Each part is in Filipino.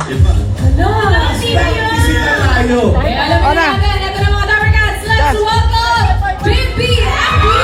Hala! Sino yun? Bisita tayo. Ay, alam mo na agad. Ito na mga Dapper Cats. Let's welcome Baby Abby!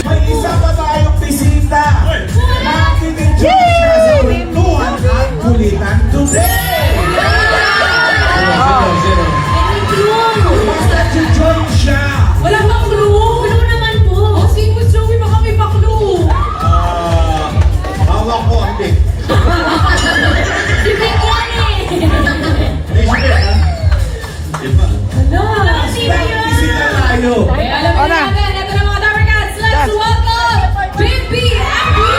May isa pa tayong bisita. Nakikinig siya sa kwentuhan at kulitan today. Basta join siya. Wala bang clue? Clue naman po. Sige mo, Joey, baka may pa-clue. Hawak ko ang big. Si Big yan eh. Hindi siya ha? Diba? Hala! Sino yun? Bisita tayo. Ay, alam mo na agad. Ito na mga Dapper Cats. Let's welcome Baby Abby!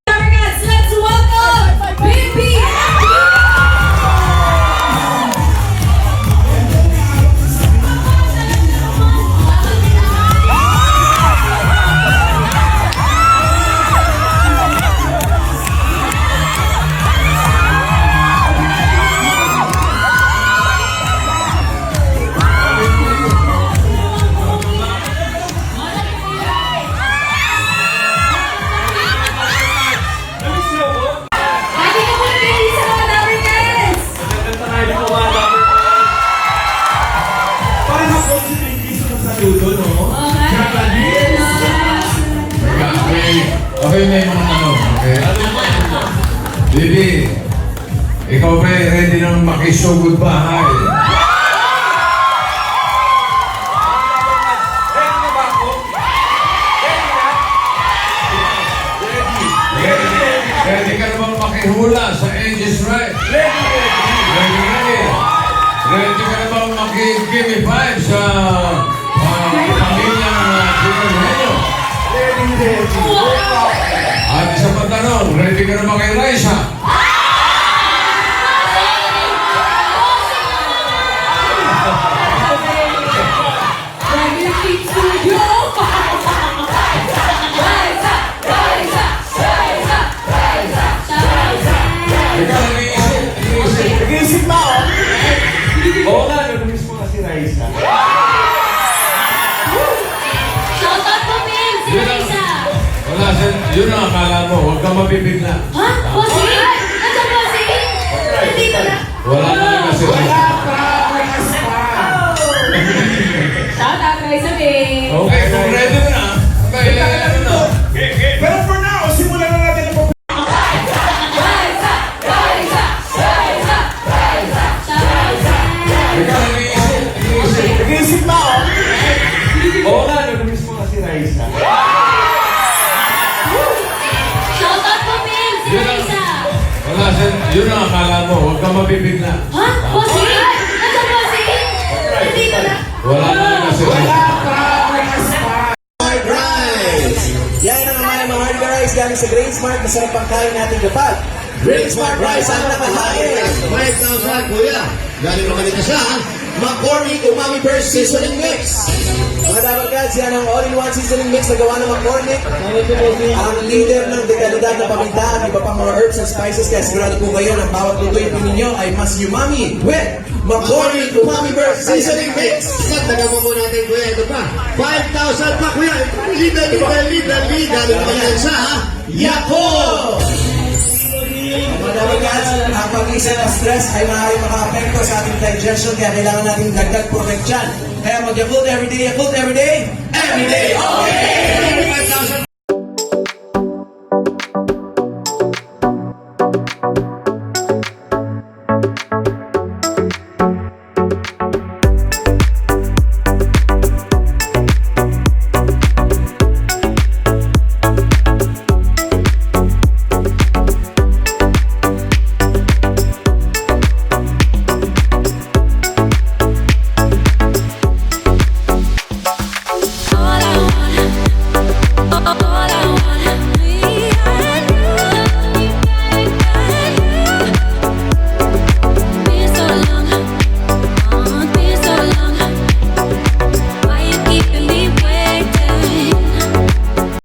Dapper Cats, let's welcome Baby Abby! Lagi ka muna baby sa mga Dapper Cats! Parang ako si Pinky sa dulo, no? Oo nga. Okay, may mga tanong, okay? Bibi, ikaw ba ready nang makisugod bahay? Ready ka na bang makihula sa Angels Right? Ready. Ready ka na bang makikimi five sa pamilyang Chicago? At isa pa tanong, ready ka na ba kay Raisa? Dragon King Studio! Rise up! Rise up! Rise up! Rise up! Rise up! Ikaw nag-iisip. Nag-iisip ba ako? Oo nga, nag-miss mo na si Raisa. Shout out po, Pim! Si Raisa! Wala, yun ang akala mo, huwag kang mabibigla. Ha? Bossing? Nandiyan bossing? Nandito na? Wala talaga si Raisa. Shout out, Raisa, Pim! Okay, kung ready mo na, okay, ano na? Pero for now, simulan na natin ang Rise up! Rise up! Rise up! Rise up! Rise up! Ikaw nag-iisip. Nag-iisip ba ako? Oo nga, nag-miss mo na si Raisa. Shout out po, Pim! Si Raisa! Wala, yun ang akala mo, huwag kang mabibigla. Ha? Bossing? Nandiyan bossing? Nandito na? Wala talaga si Raisa. Hard rice! Yan ang mga hard rice galing sa Grain Smart. Masarap ang kain natin kapag Great Smart Rice ang nakahain. 5,000, kuya. Galing naman ito sa McCormick Umami Burst Seasoning Mix. Mga dabarkads, yan ang all-in-one seasoning mix na gawa ng McCormick. Ang leader ng dekalidad na paminta at iba pang mga herbs and spices. Kaya sigurado po kayo na bawat lutuin po ninyo ay mas umami with McCormick Umami Burst Seasoning Mix. Dagdagan mo po natin, kuya. Ito pa. 5,000 pa, kuya. Lead. Galing naman yan sa Yakult. Mga dabarkads, ang pag-isa ng stress ay maaaring maka-apekto sa ating digestion kaya kailangan natin dagdag protection. Kaya mag-Yakult everyday, everyday, everyday, okay!